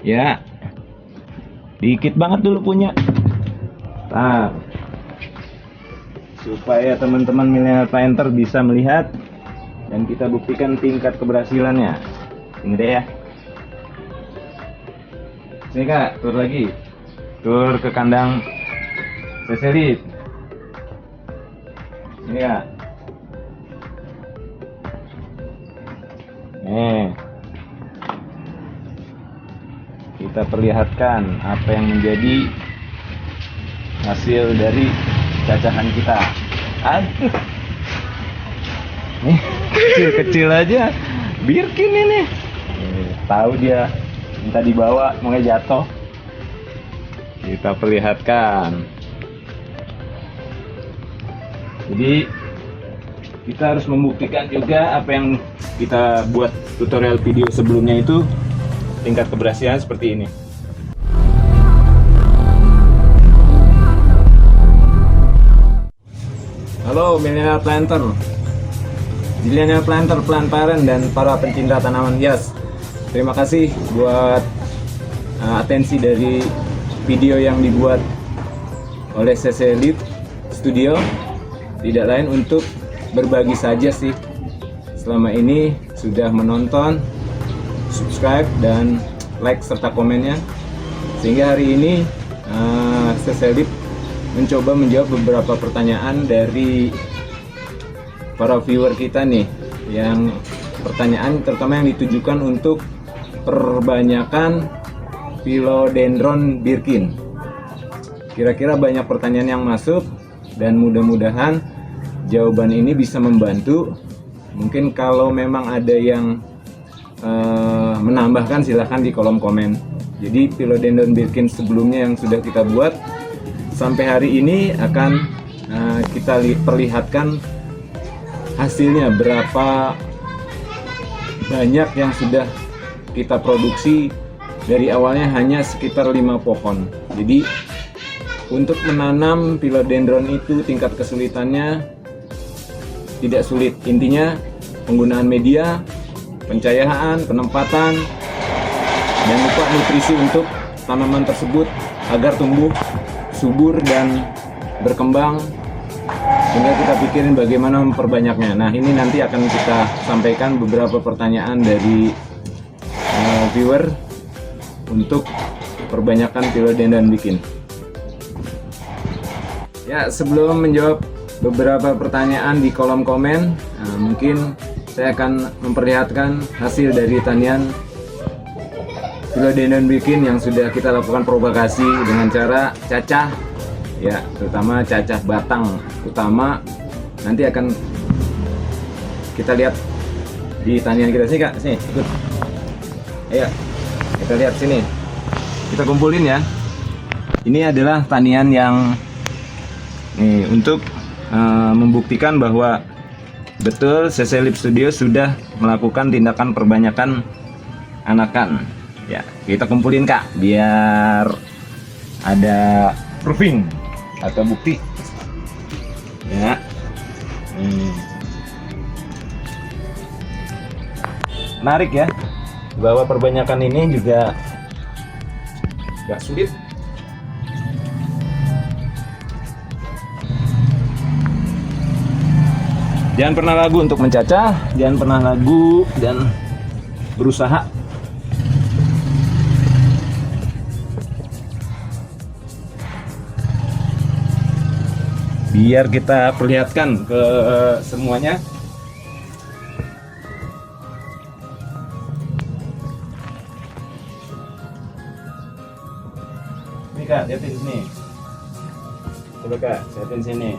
Ya, dikit banget dulu punya. Nah, supaya teman-teman milenial planter bisa melihat dan kita buktikan tingkat keberhasilannya. Ini deh ya. Sini kak, tur lagi. Tur ke kandang seselit. Ini kak. Nih. Kita perlihatkan apa yang menjadi hasil dari cacahan kita. Aduh. Nih, kecil-kecil aja. Birkin ini. Tahu dia minta dibawa, mau jatuh. Kita perlihatkan. Jadi kita harus membuktikan juga apa yang kita buat tutorial video sebelumnya itu tingkat keberhasilan seperti ini. Halo milenial planter, milenial planter, plant parent, dan para pencinta tanaman hias. Terima kasih buat atensi dari video yang dibuat oleh seselit Studio. Tidak lain untuk berbagi saja sih. Selama ini sudah menonton, subscribe, dan like serta komennya. Sehingga hari ini seselit mencoba menjawab beberapa pertanyaan dari para viewer kita nih. Yang pertanyaan terutama yang ditujukan untuk perbanyakan Philodendron Birkin. Kira-kira banyak pertanyaan yang masuk dan mudah-mudahan jawaban ini bisa membantu. Mungkin kalau memang ada yang menambahkan silahkan di kolom komen. Jadi Philodendron Birkin sebelumnya yang sudah kita buat sampai hari ini akan kita perlihatkan hasilnya, berapa banyak yang sudah kita produksi. Dari awalnya hanya sekitar 5 pohon. Jadi untuk menanam Philodendron itu tingkat kesulitannya tidak sulit. Intinya penggunaan media, pencahayaan, penempatan, dan lupa nutrisi untuk tanaman tersebut agar tumbuh subur dan berkembang. Sehingga kita pikirin bagaimana memperbanyaknya. Nah, ini nanti akan kita sampaikan beberapa pertanyaan dari viewer untuk perbanyakan Philodendron Birkin. Ya, sebelum menjawab beberapa pertanyaan di kolom komen, mungkin saya akan memperlihatkan hasil dari tanian Philodendron Birkin yang sudah kita lakukan propagasi dengan cara cacah, ya, terutama cacah batang utama. Nanti akan kita lihat di tanian kita. Sini kak, sini ikut. Ayo, kita lihat sini. Kita kumpulin ya. Ini adalah tanian yang nih, untuk membuktikan bahwa betul seselit Studio sudah melakukan tindakan perbanyakan anakan. Ya, kita kumpulin kak, biar ada proving atau bukti. Ya, menarik ya, bahwa perbanyakan ini juga gak sulit. Jangan pernah ragu untuk mencacah, jangan pernah ragu dan berusaha. Biar kita perlihatkan ke semuanya. Ini kak, lihatin sini. Coba kak, lihatin sini.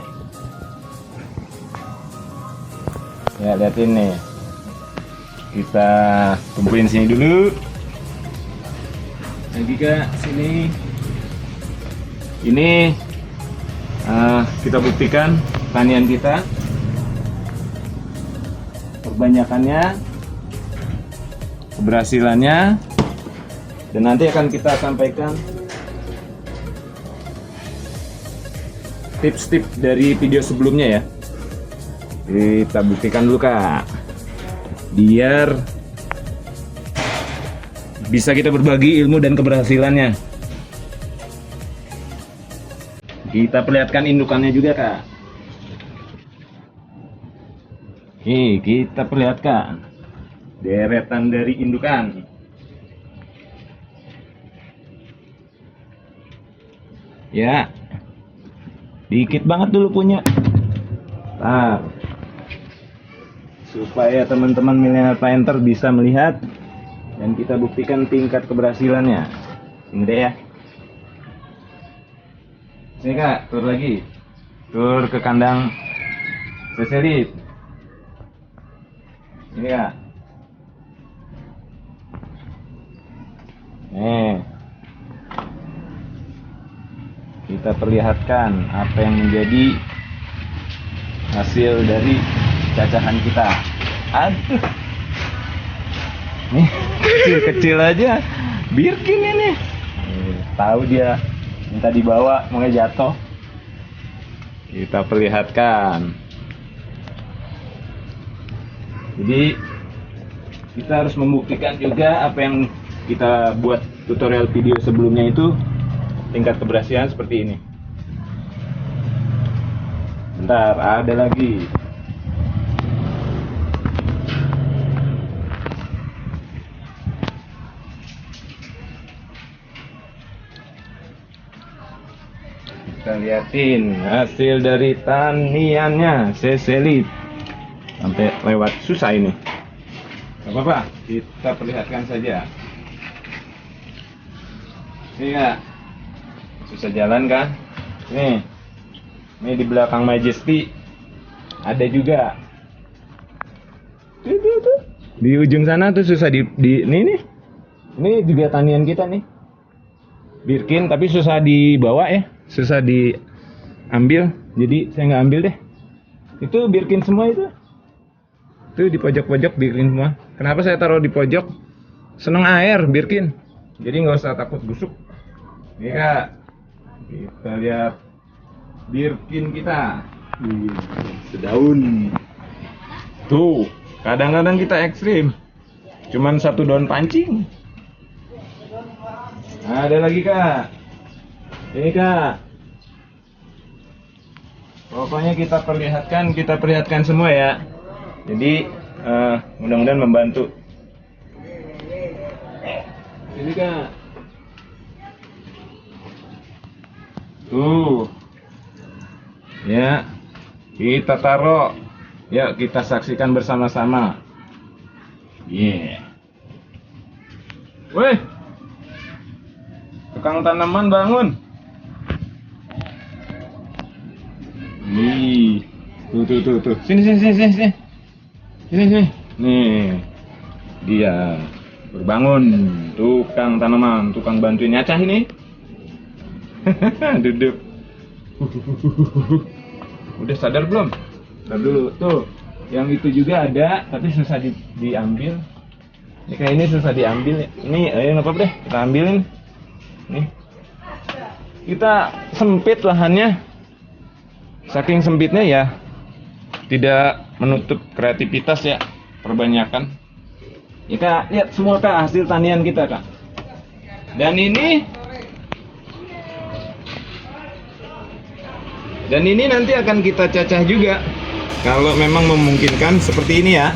Ya, lihatin nih. Kita kumpulin sini dulu. Lagi kak, sini. Ini kita buktikan tanian kita, perbanyakannya, keberhasilannya, dan nanti akan kita sampaikan tips-tips dari video sebelumnya ya. Kita buktikan dulu kak, biar bisa kita berbagi ilmu dan keberhasilannya. Kita perlihatkan indukannya juga, Kak. Oke, kita perlihatkan deretan dari indukan. Ya, dikit banget dulu punya. Nah, supaya teman-teman milenial planter bisa melihat dan kita buktikan tingkat keberhasilannya. Ini deh ya. Sini Kak, tur lagi. Tur ke kandang seselip. Ini Kak. Nih. Kita perlihatkan apa yang menjadi hasil dari cacahan kita. Aduh. Nih, kecil-kecil aja. Birkin ini. Tahu dia minta dibawa, mau jatuh. Kita perlihatkan. Jadi kita harus membuktikan juga apa yang kita buat tutorial video sebelumnya itu tingkat keberhasilan seperti ini. Bentar, ada lagi. Kita liatin hasil dari taniannya seselip. Sampai lewat susah ini. Gak apa-apa, kita perlihatkan saja. Ini Kak, susah jalan kan? Nih, ini di belakang Majesty ada juga. Tuh. Di ujung sana tuh susah di nih. Ini juga tanian kita nih. Birkin tapi susah dibawa ya, susah diambil. Jadi saya nggak ambil deh. Itu Birkin semua itu. Tuh di pojok-pojok Birkin semua. Kenapa saya taruh di pojok? Seneng air Birkin. Jadi nggak usah takut busuk. Nih Kak, kita lihat Birkin kita. Sedaun. Tuh, kadang-kadang kita ekstrim. Cuman satu daun pancing. Ada lagi Kak. Ini Kak. Pokoknya kita perlihatkan semua ya. Jadi mudah-mudahan membantu. Ini Kak. Tuh. Ya. Kita taruh. Ya, kita saksikan bersama-sama. Yeah. Weh. Tukang tanaman bangun. Nih. Tuh. Sini. Sini. Nih. Dia berbangun. Tukang tanaman, tukang bantuin nyacah ini. Duduk. Udah sadar belum? Sadar dulu. Tuh. Yang itu juga ada, tapi susah diambil. Ini kayak ini susah diambil. Ini, ayo apa deh? Kita ambilin. Nih. Kita sempit lahannya. Saking sempitnya ya tidak menutup kreativitas ya, perbanyakan. Kita lihat semua Kak hasil tanian kita Kak. Dan ini nanti akan kita cacah juga. Kalau memang memungkinkan seperti ini ya.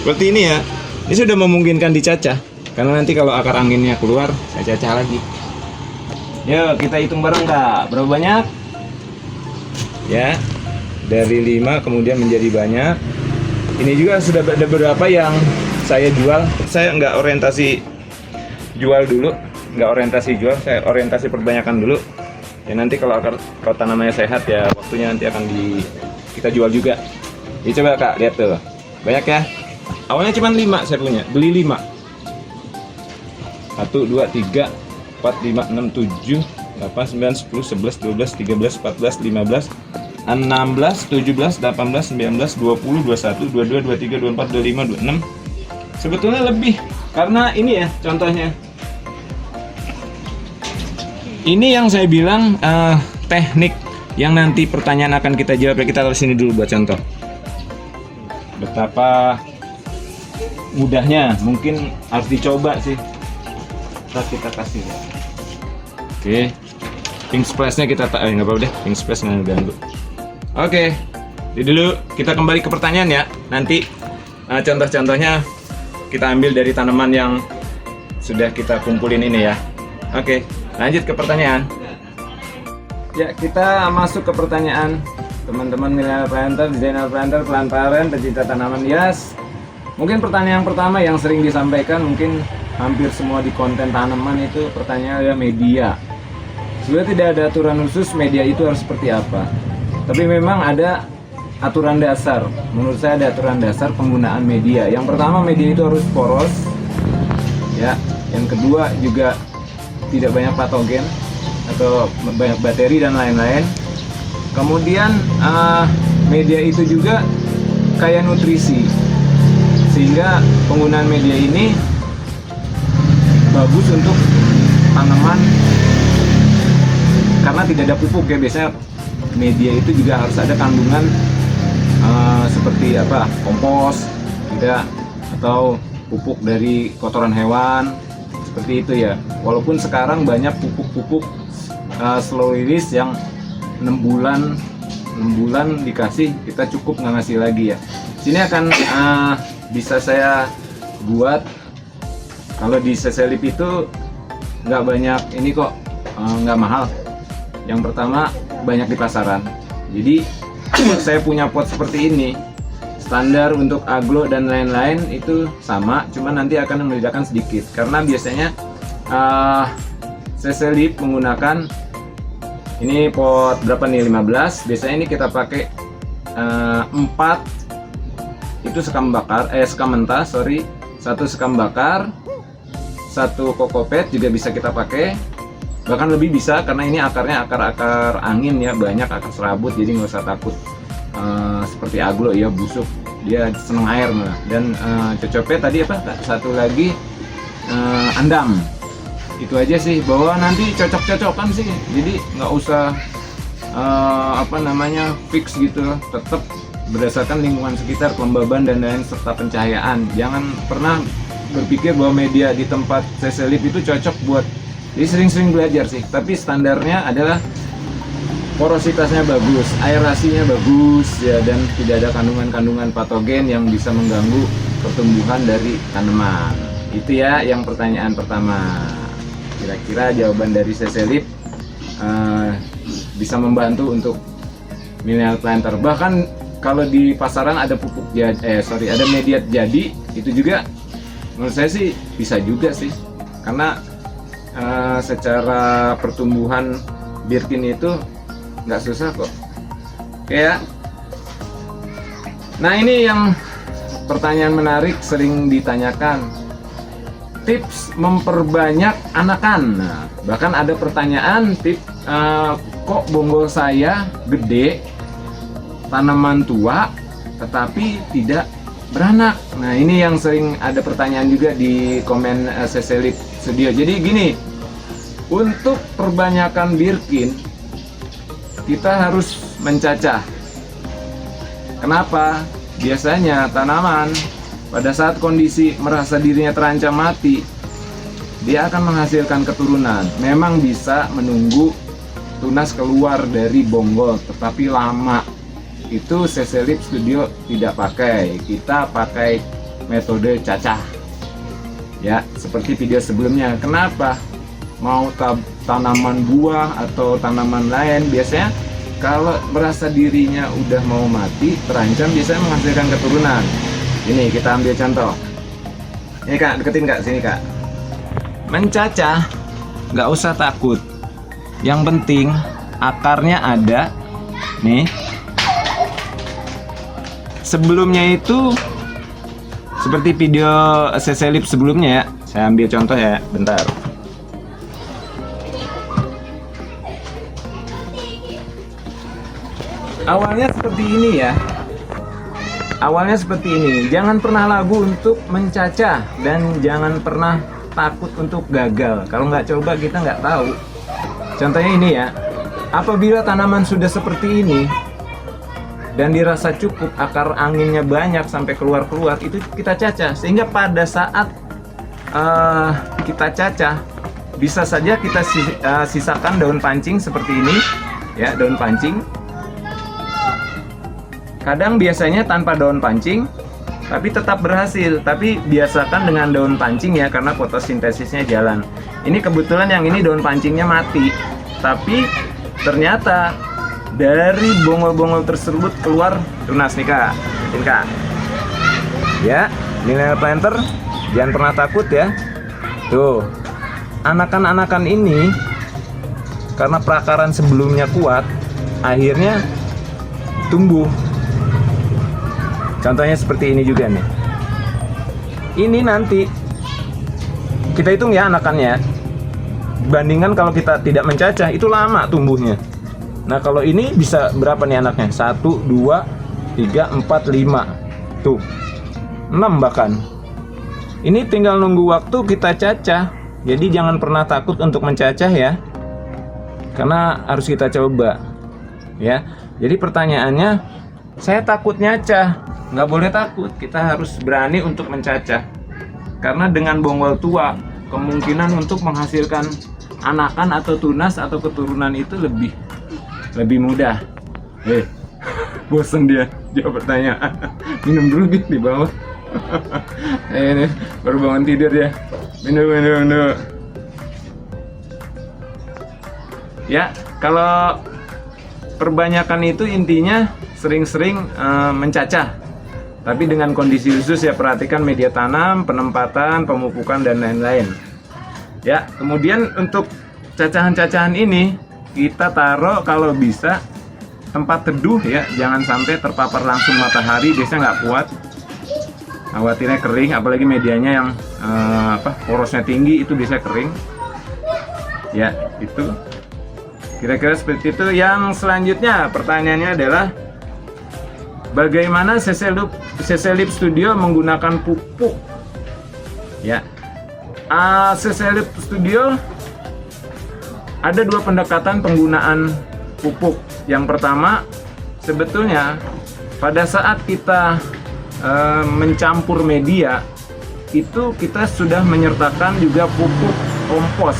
Seperti ini ya. Ini sudah memungkinkan dicacah. Karena nanti kalau akar anginnya keluar, saya cacah lagi. Yuk kita hitung bareng Kak. Berapa banyak? Ya, dari 5 kemudian menjadi banyak. Ini juga sudah ada beberapa yang saya jual. Saya nggak orientasi jual dulu, saya orientasi perbanyakan dulu. Ya nanti kalau tanamannya sehat ya waktunya nanti akan kita jual juga. Ini coba Kak lihat tuh, banyak ya. Awalnya cuma 5 saya punya, beli 5. 1, 2, 3, 4, 5, 6, 7, 8, 9, 10, 11, 12, 13, 14, 15, 16, 17, 18, 19, 20, 21, 22, 23, 24, 25, 26. Sebetulnya lebih, karena ini ya contohnya. Ini yang saya bilang teknik yang nanti pertanyaan akan kita jawab. Kita taruh sini dulu buat contoh. Betapa mudahnya mungkin harus dicoba sih. Kita kasih ya. Oke, pink splash-nya kita nggak apa-apa deh, pink splash nggak ganggu. Oke, jadi dulu kita kembali ke pertanyaan ya. Nanti contoh-contohnya kita ambil dari tanaman yang sudah kita kumpulin ini ya. Oke, lanjut ke pertanyaan. Ya, kita masuk ke pertanyaan teman-teman millennial planter, designer planter, plant parent, pecinta tanaman hias. Mungkin pertanyaan pertama yang sering disampaikan, mungkin hampir semua di konten tanaman itu pertanyaan adalah media. Sebenarnya tidak ada aturan khusus media itu harus seperti apa. Tapi memang ada aturan dasar. Menurut saya ada aturan dasar penggunaan media. Yang pertama, media itu harus poros. Ya, yang kedua juga tidak banyak patogen atau banyak bakteri dan lain-lain. Kemudian media itu juga kaya nutrisi, sehingga penggunaan media ini bagus untuk tanaman karena tidak ada pupuk ya. Biasanya media itu juga harus ada kandungan seperti apa, kompos tidak, atau pupuk dari kotoran hewan seperti itu ya. Walaupun sekarang banyak pupuk-pupuk slow release yang 6 bulan dikasih, kita cukup nggak ngasih lagi ya. Sini akan bisa saya buat. Kalau di CC Leaf itu nggak banyak ini kok, nggak mahal. Yang pertama banyak di pasaran. Jadi saya punya pot seperti ini, standar untuk aglo dan lain-lain itu sama, cuma nanti akan membedakan sedikit. Karena biasanya CC Leaf menggunakan ini pot berapa nih, 15. Biasanya ini kita pakai 4 itu sekam bakar, sekam mentah, sorry, 1 sekam bakar, 1 kokopet juga bisa kita pakai, bahkan lebih bisa karena ini akarnya akar angin ya, banyak akar serabut, jadi nggak usah takut seperti aglo ya busuk, dia seneng air malah. Dan cocopet tadi apa, satu lagi andam. Itu aja sih, bahwa nanti cocok-cocokan sih, jadi nggak usah fix gitu, tetap berdasarkan lingkungan sekitar, kelembaban dan lain serta pencahayaan. Jangan pernah berpikir bahwa media di tempat CC Leaf itu cocok buat, jadi sering-sering belajar sih, tapi standarnya adalah porositasnya bagus, aerasinya bagus ya, dan tidak ada kandungan-kandungan patogen yang bisa mengganggu pertumbuhan dari tanaman. Itu ya yang pertanyaan pertama. Kira-kira jawaban dari CC Leaf bisa membantu untuk millennial planter. Bahkan kalau di pasaran ada pupuk ada media jadi, itu juga menurut saya sih bisa juga sih, karena secara pertumbuhan birkin itu nggak susah kok. Oke ya. Nah, ini yang pertanyaan menarik sering ditanyakan, tips memperbanyak anakan. Nah, bahkan ada pertanyaan kok bonggol saya gede, tanaman tua tetapi tidak beranak. Nah, ini yang sering ada pertanyaan juga di komen CC Leaf Studio. Jadi gini, untuk perbanyakan birkin kita harus mencacah. Kenapa? Biasanya tanaman pada saat kondisi merasa dirinya terancam mati, dia akan menghasilkan keturunan. Memang bisa menunggu tunas keluar dari bonggol, tetapi lama. Itu CC Leaf Studio tidak pakai. Kita pakai metode cacah ya, seperti video sebelumnya. Kenapa? Mau tanaman buah atau tanaman lain, biasanya kalau merasa dirinya udah mau mati, terancam, biasanya menghasilkan keturunan. Ini kita ambil contoh. Ini Kak, deketin Kak, sini Kak. Mencacah nggak usah takut, yang penting akarnya ada nih. Sebelumnya itu seperti video CC Leaf sebelumnya ya, saya ambil contoh ya, bentar. Awalnya seperti ini ya, awalnya seperti ini. Jangan pernah ragu untuk mencacah dan jangan pernah takut untuk gagal. Kalau nggak coba kita nggak tahu. Contohnya ini ya, apabila tanaman sudah seperti ini, dan dirasa cukup, akar anginnya banyak sampai keluar-keluar, itu kita cacah. Sehingga pada saat kita cacah, bisa saja kita sisakan daun pancing seperti ini ya, daun pancing. Kadang biasanya tanpa daun pancing tapi tetap berhasil, tapi biasakan dengan daun pancing ya, karena fotosintesisnya jalan. Ini kebetulan yang ini daun pancingnya mati, tapi ternyata dari bongol-bongol tersebut keluar tunas nih Kak. Lihatin Kak ya, millennial planter jangan pernah takut ya. Tuh, anakan-anakan ini karena perakaran sebelumnya kuat, akhirnya tumbuh. Contohnya seperti ini juga nih. Ini nanti kita hitung ya anakannya. Bandingkan kalau kita tidak mencacah, itu lama tumbuhnya. Nah kalau ini bisa berapa nih anaknya? 1, 2, 3, 4, 5. Tuh 6 bahkan. Ini tinggal nunggu waktu kita cacah. Jadi jangan pernah takut untuk mencacah ya, karena harus kita coba ya. Jadi pertanyaannya, saya takut nyacah. Nggak boleh takut, kita harus berani untuk mencacah. Karena dengan bonggol tua, kemungkinan untuk menghasilkan anakan atau tunas atau keturunan itu lebih mudah. Bosen dia jawab pertanyaan. Minum dulu di bawah. Ini baru bangun tidur ya. Minum. Ya, kalau perbanyakan itu intinya sering-sering mencacah. Tapi dengan kondisi khusus ya, perhatikan media tanam, penempatan, pemupukan, dan lain-lain. Ya, kemudian untuk cacahan-cacahan ini kita taruh kalau bisa tempat teduh ya, jangan sampai terpapar langsung matahari, biasanya nggak kuat. Khawatirnya kering, apalagi medianya yang porosnya tinggi, itu bisa kering. Ya, itu. Kira-kira seperti itu. Yang selanjutnya pertanyaannya adalah, bagaimana CC Lip Studio menggunakan pupuk? Ya, CC Lip Studio ada 2 pendekatan penggunaan pupuk. Yang pertama, sebetulnya pada saat kita mencampur media, itu kita sudah menyertakan juga pupuk kompos.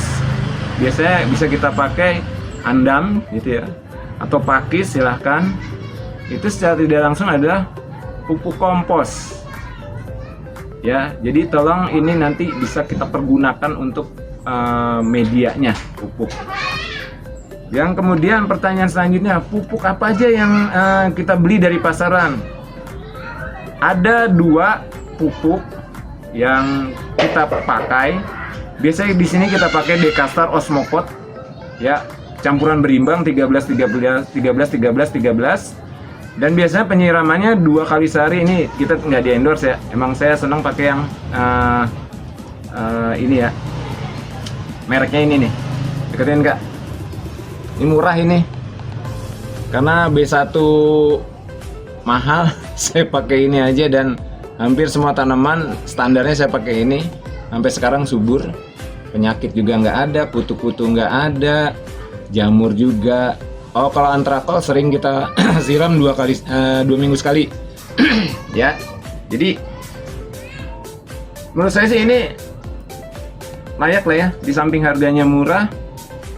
Biasanya bisa kita pakai andam gitu ya, atau pakis silahkan. Itu secara tidak langsung adalah pupuk kompos ya. Jadi tolong ini nanti bisa kita pergunakan untuk medianya, pupuk. Yang kemudian pertanyaan selanjutnya, pupuk apa aja yang kita beli dari pasaran? Ada 2 pupuk yang kita pakai. Biasanya di sini kita pakai Dekastar Osmocot ya, campuran berimbang 13. Dan biasanya penyiramannya 2 kali sehari. Ini kita nggak di endorse ya, emang saya senang pakai yang ini ya, mereknya ini nih, deketin Kak. Ini murah ini, karena B1 mahal. Saya pakai ini aja, dan hampir semua tanaman standarnya saya pakai ini. Sampai sekarang subur, penyakit juga nggak ada, kutu-kutu nggak ada, jamur juga. Oh, kalau antrakol sering kita siram 2 minggu sekali. Ya, jadi menurut saya sih ini layak lah ya. Di samping harganya murah,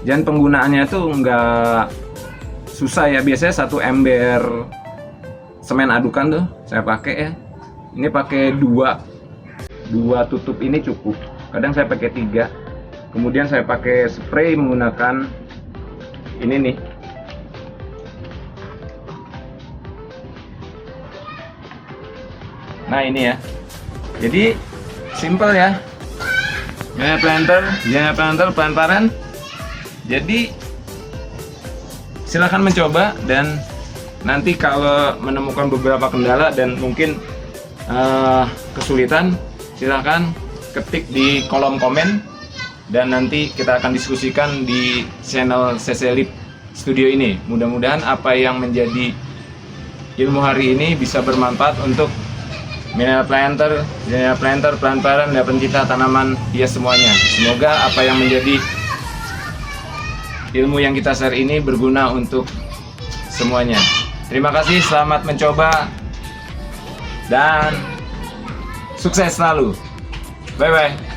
dan penggunaannya tuh nggak susah ya. Biasanya 1 ember semen adukan tuh saya pakai ya. Ini pakai 2 tutup ini cukup. Kadang saya pakai 3. Kemudian saya pakai spray menggunakan ini nih. Nah ini ya, jadi simple ya. Planter pelan-pelan. Jadi silahkan mencoba, dan nanti kalau menemukan beberapa kendala dan mungkin kesulitan, silahkan ketik di kolom komen, dan nanti kita akan diskusikan di channel CC Lip Studio ini. Mudah-mudahan apa yang menjadi ilmu hari ini bisa bermanfaat untuk millennial planter, pelan-pelan, dan pencinta tanaman hias semuanya. Semoga apa yang menjadi ilmu yang kita share ini berguna untuk semuanya. Terima kasih, selamat mencoba dan sukses selalu. Bye bye.